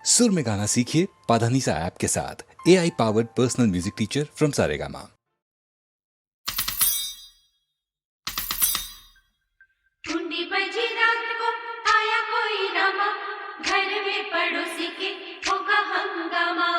सुर में गाना सीखिए पाधानीसा ऐप के साथ। AI powered personal music teacher from Saregama. टूंडी बजी रात को आया कोई रामा, घर में पड़ोसी के होगा हंगामा।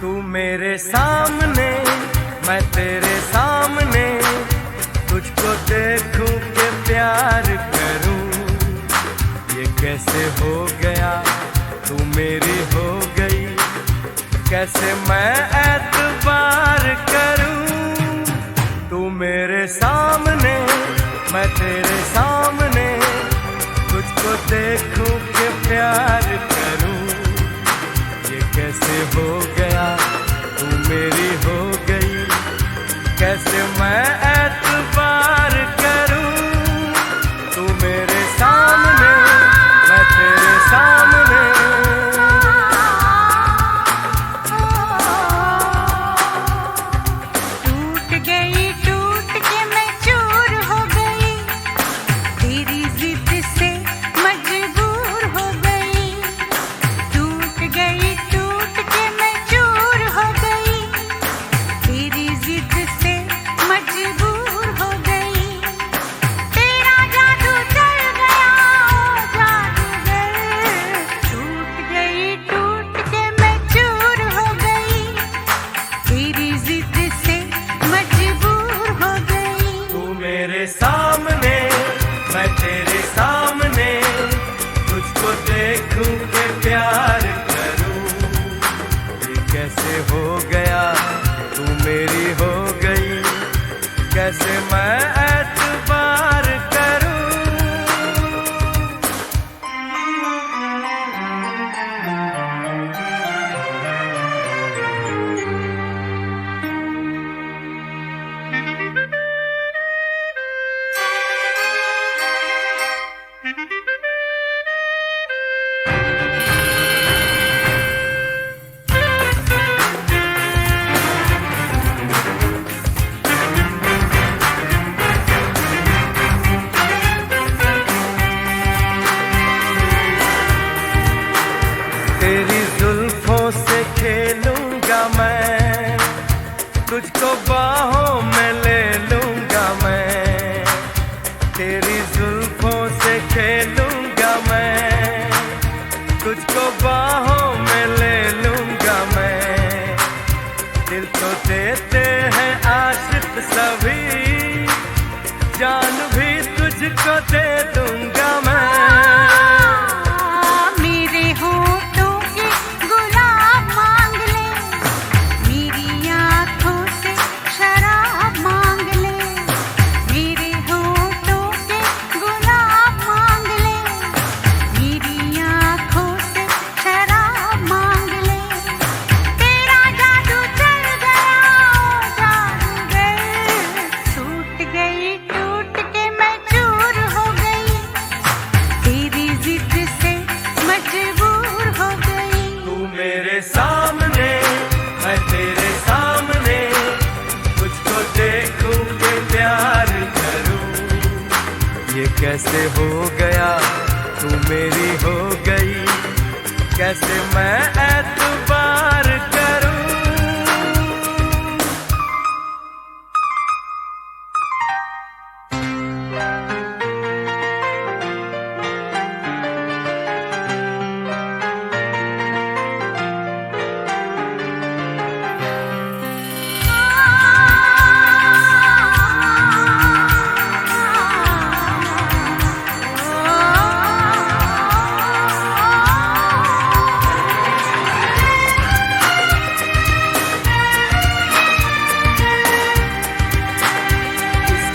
तू मेरे सामने, मैं तेरे सामने, तुझको देखूं के प्यार करूं। ये कैसे हो गया, तू मेरी हो गई, कैसे मैं एतबार करूं। तू मेरे सामने, मैं तेरे सामने, तुझको देखूं के प्यार करूं। ये कैसे हो गया, तू मेरी हो गई, कैसे मैं एतबार करूं। तू मेरे सामने, मैं तेरे सामने। टूट गई, टूट के मैं चूर हो गई, तेरी जिद से मजबूर हो गई। टूट गई, टूट के मैं चूर हो गई, तेरी जिद से मजबूर हो गई। तेरा जादू चल गया, ओ जादूगर। टूट गई, टूट के मैं चूर हो गई, तेरी जिद से मजबूर हो गई। तू मेरे सामने, मैं तेरे सामने, तुझको देखूं के प्यार करूं। ये कैसे हो गया, तू मेरी हो गई, कैसे मैं एतबार करूं। तेरी जुल्फों से खेलूंगा मैं, तुझको बाहों में ले लूंगा मैं। तेरी जुल्फों से खेलूंगा मैं, तुझको बाहों में ले लूंगा मैं। दिल तो देते हैं आशिक सभी, जान भी तुझको दे दूंगा मैं। मेरे होठों के गुलाब मांग ले, मेरी आँखों से शराब मांग ले। मेरे होठों के गुलाब मांग ले, मेरी आँखों से शराब मांग ले। तेरा जादू चल गया, ओ जादूगर। टूट गई, टूट के मैं चूर हो गई, तेरी जिद से मजबूर हो गई। तू मेरे सामने, मैं तेरे सामने, तुझको देखूं के प्यार करूं। ये कैसे हो गया, तू मेरी हो गई, कैसे मैं एतबार करूं।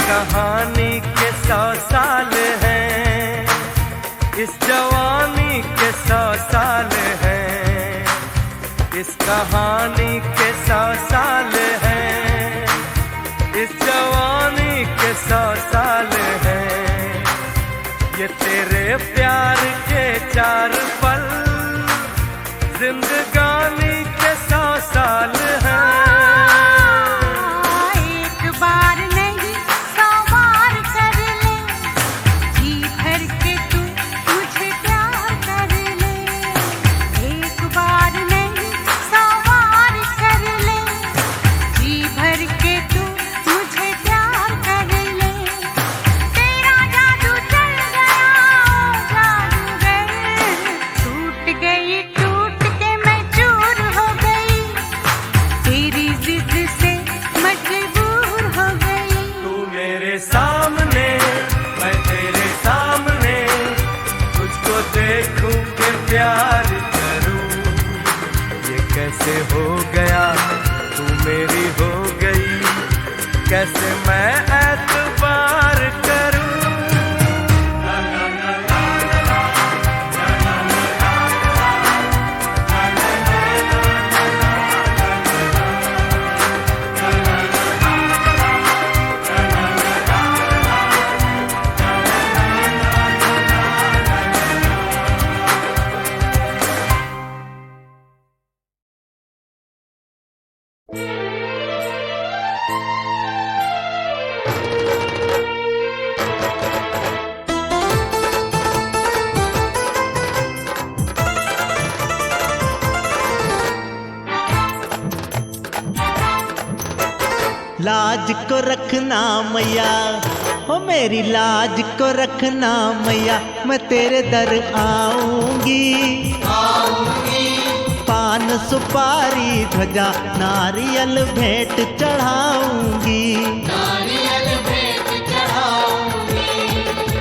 कहानी के 100 साल हैं, इस जवानी के 100 साल हैं। इस कहानी के 100 साल हैं, इस जवानी के 100 साल हैं। ये तेरे प्यार के 4 पल, जिंदगानी के 100 साल हैं। एक बार नहीं 100 बार कर ले, जी भर के तू मुझे प्यार कर ले। एक बार नहीं 100 बार कर ले, जी भर के तू मुझे प्यार कर ले। तेरा जादू चल गया, ओ जादूगर। टूट गई, टूट के मैं चूर प्यार करूं। ये कैसे हो गया, तू मेरी हो गई, कैसे मैं एतबार करूं। लाज को रखना मैया, ओ मेरी लाज को रखना मैया, मैं तेरे दर आऊंगी। पान सुपारी ध्वजा नारियल भेंट चढ़ाऊंगी।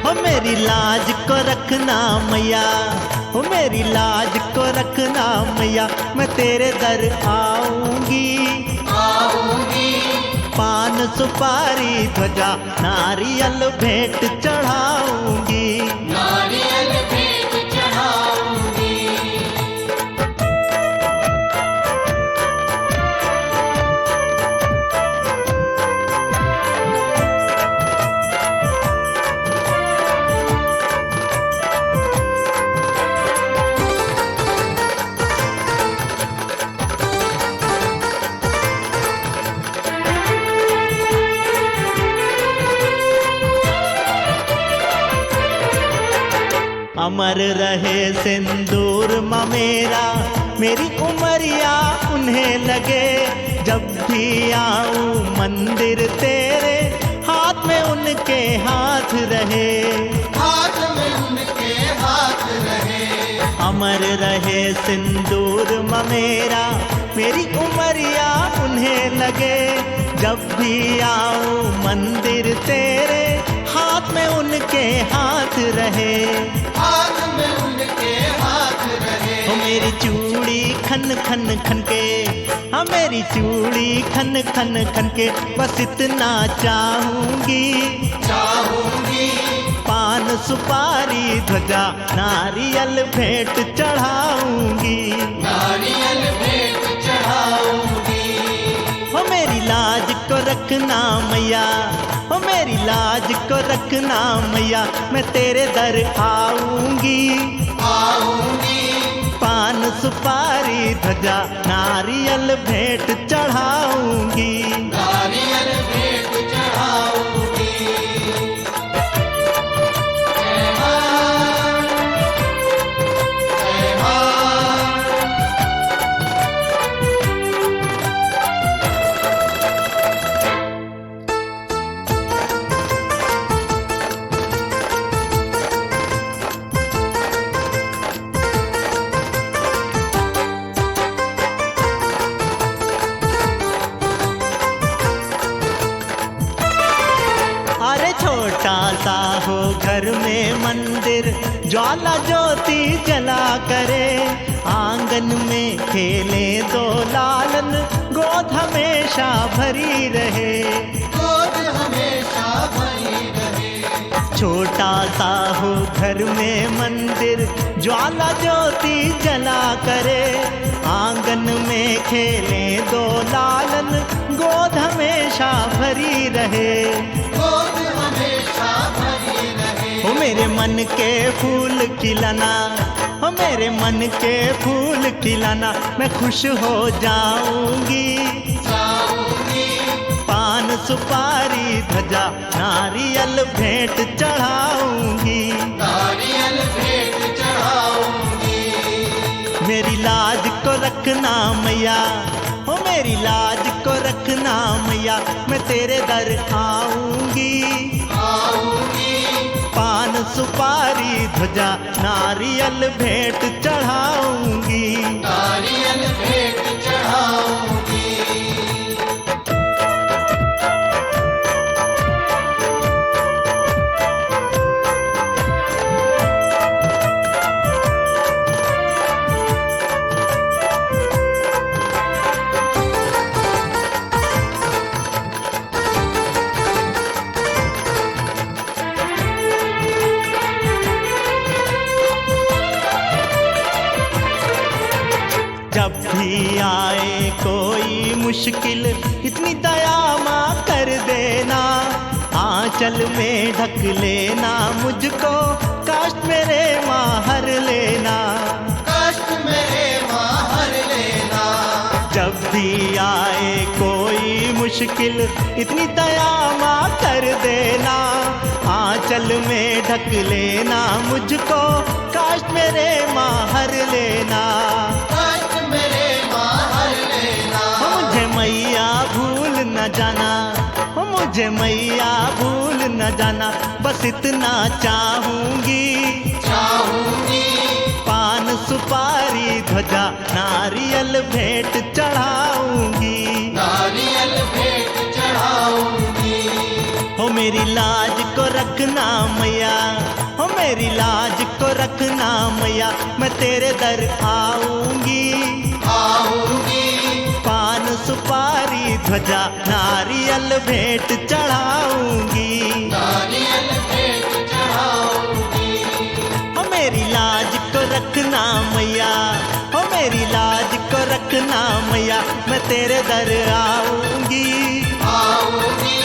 ओ मेरी लाज को रखना मैया, ओ मेरी लाज को रखना मैया, मैं तेरे दर आऊंगी। पान सुपारी ध्वजा नारियल भेंट चढ़ाऊंगी। नारियल भेंट चढ़ाऊंगी। अमर रहे सिंदूर मेरा, मेरी उमरिया उन्हें लगे। जब भी आऊं मंदिर तेरे, हाथ में उनके हाथ रहे। हाथ में उनके हाथ रहे। अमर रहे सिंदूर मेरा, मेरी उमरिया उन्हें लगे। जब भी आऊं मंदिर तेरे, हाथ में उनके हाथ रहे। हाथ में उनके हाथ रहे। ओ मेरी चूड़ी खन खन खन के, हाँ मेरी चूड़ी खन खन खन के, बस इतना चाहूंगी। चाहूंगी। पान सुपारी ध्वजा नारियल भेंट चढ़ाऊंगी। नारियल भेंट चढ़ाऊंगी। ओ मेरी लाज को रखना मैया, ओ मेरी लाज को रखना मैया, मैं तेरे दर आऊंगी। आऊंगी। पान सुपारी ध्वजा नारियल भेंट चढ़ाऊंगी। नारियल भेंट चढ़ाऊंगी। जय मां, जय मां। छोटा सा हो घर में मंदिर, ज्वाला ज्योति जला करे। आंगन में खेले दो लालन, गोद हमेशा भरी रहे। गोद हमेशा भरी रहे। छोटा सा हो घर में मंदिर, ज्वाला ज्योति जला करे। आंगन में खेले दो लालन, गोद हमेशा भरी रहे। गोद हमेशा भरी रहे। ओ मेरे मन के फूल खिलाना, ओ मेरे मन के फूल खिलाना, मैं खुश हो जाऊंगी। जाऊंगी। पान सुपारी ध्वजा नारियल भेंट चढ़ाऊंगी। नारियल भेंट चढ़ाऊंगी। मेरी लाज को रखना मैया, ओ मेरी लाज को रखना मैया, मैं तेरे दर आऊंगी। आऊंगी। पान सुपारी ध्वजा नारियल भेंट चढ़ाऊंगी। नारियल भेंट चढ़ाऊंगी। मुश्किल इतनी दया माँ कर देना, आंचल में ढक लेना मुझको, कष्ट मेरे माँ हर लेना, कष्ट मेरे माँ हर लेना। जब भी आए कोई मुश्किल इतनी दया माँ कर देना, आंचल में ढक लेना मुझको, कष्ट मेरे माँ हर लेना, कष्ट मेरे माँ हर लेना। मुझे मैया भूल न जाना, मुझे मैया भूल न जाना, बस इतना चाहूंगी, चाहूंगी पान सुपारी ध्वजा नारियल भेंट चढ़ाऊंगी, नारियल भेंट चढ़ाऊंगी। हो मेरी लाज को रखना मैया, हो मेरी लाज को रखना मैया, मैं तेरे दर आऊंगी, आऊंगी पान सुपारी ध्वजा नारियल भेंट चढ़ाऊंगी, नारियल भेंट चढ़ाऊंगी। हो मेरी लाज को रखना मैया, हो मेरी लाज को रखना मैया, मैं तेरे दर आऊंगी, आऊंगी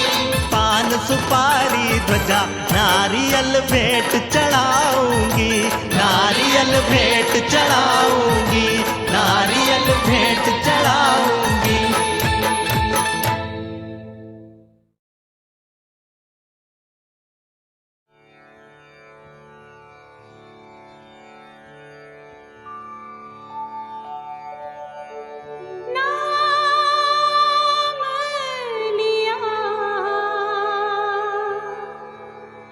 पान सुपारी ध्वजा नारियल भेंट चढ़ाऊंगी, नारियल भेंट चढ़ाऊंगी, नारियल भेंट चढ़ाऊंगी। नाम लिया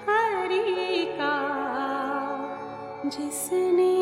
हरि का जिसने,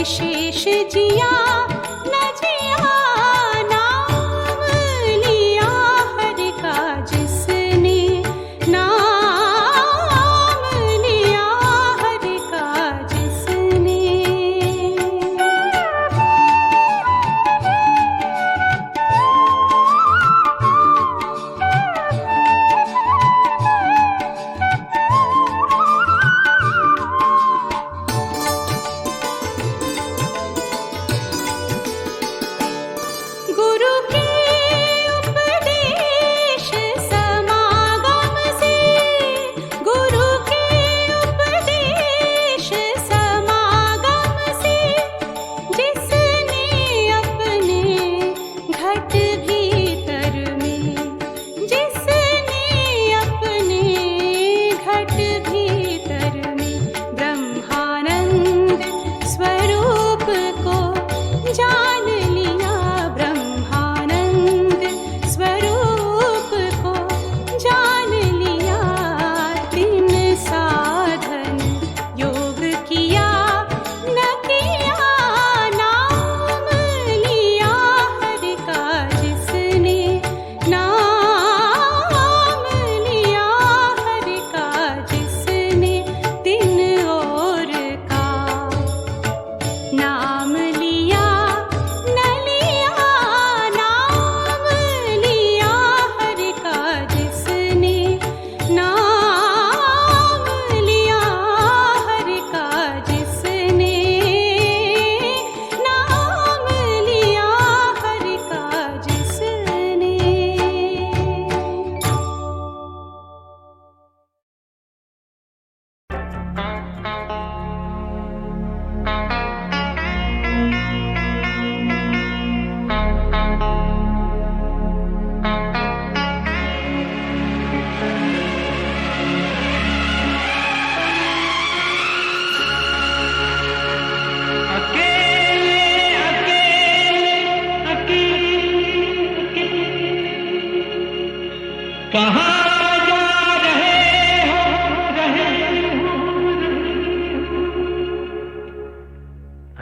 शेष जिया न जिया, नाम लिया हरि का जिसने, नाम लिया हरि का जिसने। गुरु के उपदेश समागम से, गुरु के उपदेश समागम से, जिसने अपने घट भीतर में, जिसने अपने घट भीतर में ब्रह्मानंद स्वरूप को जान लिया, ब्रह्मानंद स्वरूप को जान लिया। तीन साधन योग किया न किया, नाम लिया हरि का जिसने, नाम लिया हरि का जिसने। दिन और का नाम लिया न लिया, नाम लिया हरि का जिसने, नाम लिया हरि का जिसने, नाम लिया हरि का जिसने।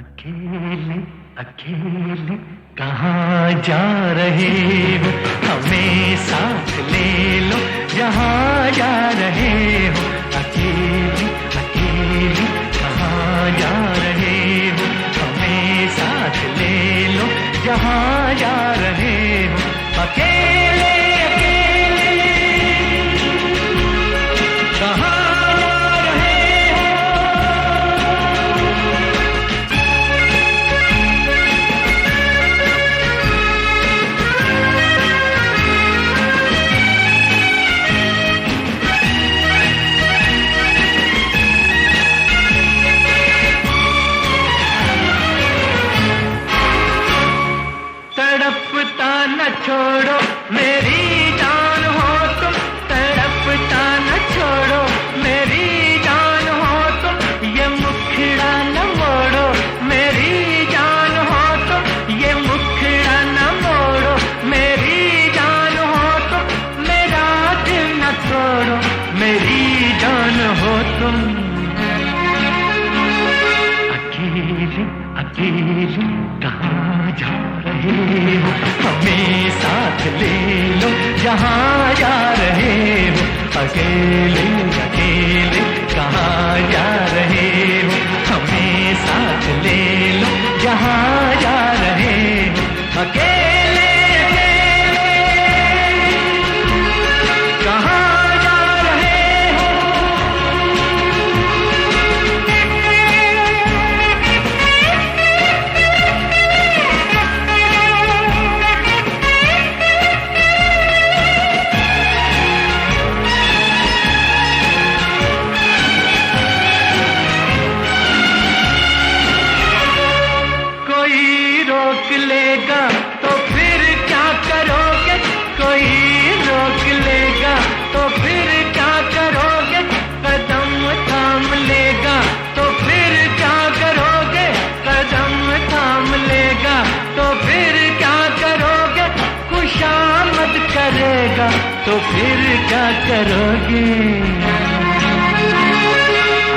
अकेले अकेले कहाँ जा रहे हो, हमें साथ ले लो जहाँ जा रहे हो। अकेले अकेले कहाँ जा रहे हो, हमें साथ ले लो जहाँ जा रहे हो। अकेले अकेले कहाँ तड़पता न छोड़ो मेरी जान हो तुम, तड़पता न छोड़ो मेरी जान हो तुम। ये मुखड़ा न मोड़ो मेरी जान हो तुम, ये मुखड़ा न मोड़ो मेरी जान हो तुम। मेरा दिल न तोड़ो मेरी जान हो तुम। अकेले अकेले कहाँ जा रहे हो, हमें साथ ले लो जहाँ जा रहे हो। अकेले अकेले कहाँ जा रहे हो, हमें साथ ले लो जहाँ जा रहे हो। अकेले कहाँ जा रहे हो। तो फिर क्या करोगे?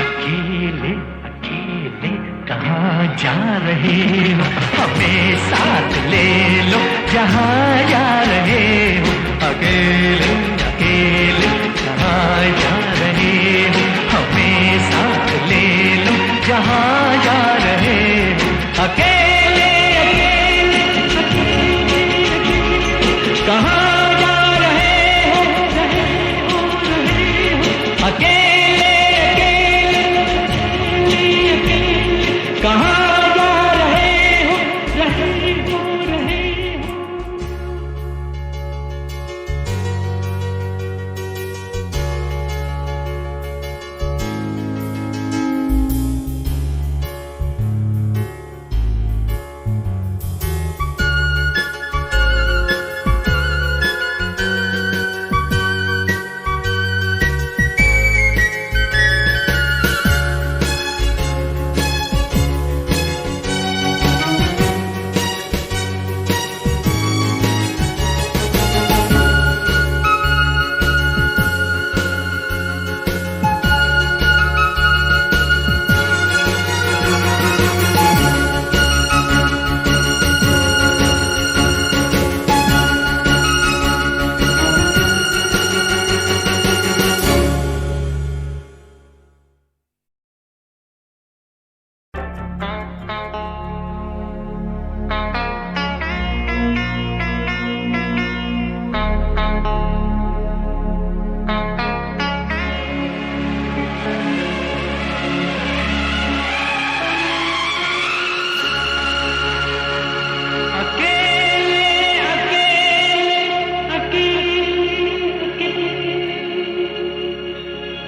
अकेले अकेले कहाँ जा रहे हो हमें साथ ले लो जहाँ जा रहे हो अकेले अकेले कहाँ जा रहे हो हमें साथ ले लो जहाँ जा रहे हो अकेले अकेले कहाँ जा रहे हो अकेले कहाँ जा रहे हो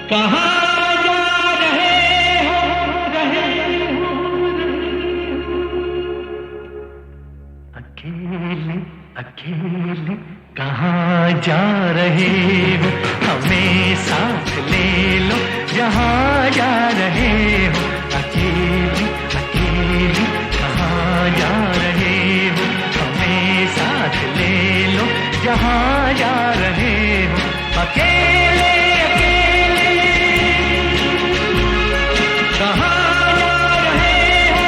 कहाँ जा रहे हो अकेले अकेले कहाँ जा रहे हो हमें साथ ले लो जहाँ जा रहे हो अकेले अकेले कहाँ जा रहे हो हमें साथ ले लो जहाँ जा रहे हो अकेले कहाँ जा रहे हो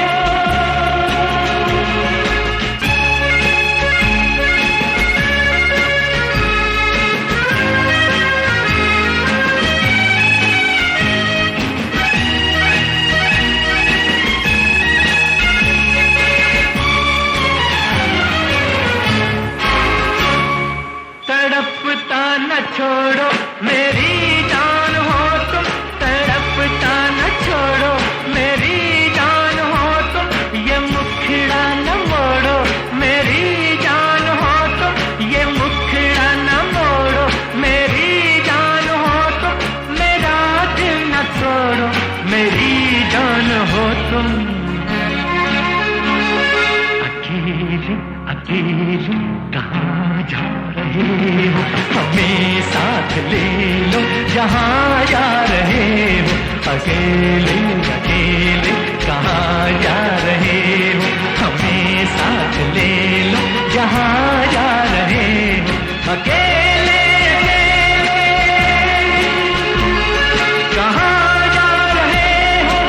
तड़पता न छोड़ो मेरी जान हो तुम तड़पता न छोड़ो मेरी जान हो तुम ये मुखड़ा न मोड़ो मेरी जान हो तुम ये मुखड़ा न मोड़ो मेरी जान हो तुम मेरा दिल न तोड़ो मेरी जान हो तुम अकेले अकेले कहाँ जा रहे हो हमें साथ ले लो जहाँ जा रहे हो अकेले अकेले कहाँ जा रहे हो हमें साथ ले लो जहाँ जा रहे हो अकेले कहाँ जा रहे हो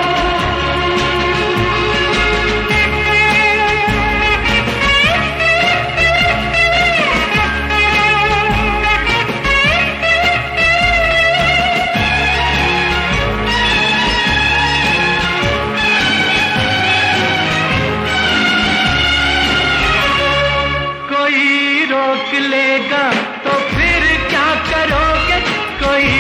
रोक लेगा तो फिर क्या करोगे कोई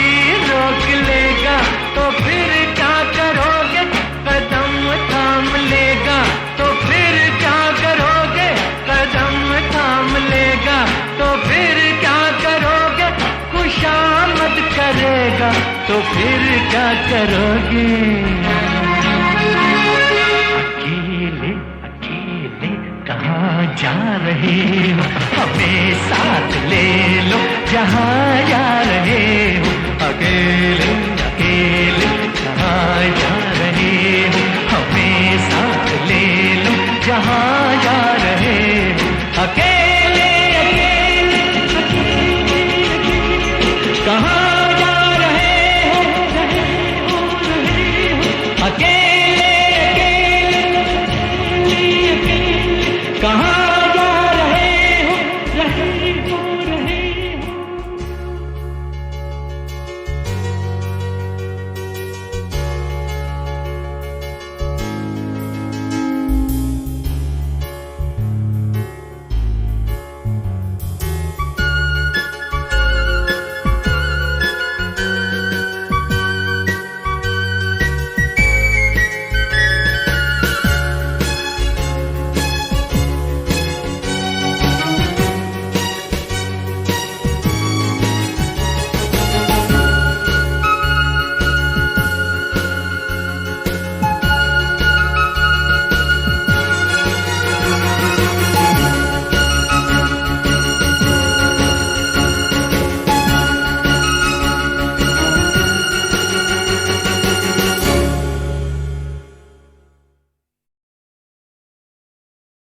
रोक लेगा तो फिर क्या करोगे कदम थाम लेगा तो फिर क्या करोगे कदम थाम लेगा तो फिर क्या करोगे खुशामद करेगा तो फिर क्या करोगे अकेले अकेले कहाँ जा रहे हो हमें साथ ले लो जहाँ जा रहे हो अकेले अकेले कहाँ जा रहे हो हमें साथ ले लो जहाँ जा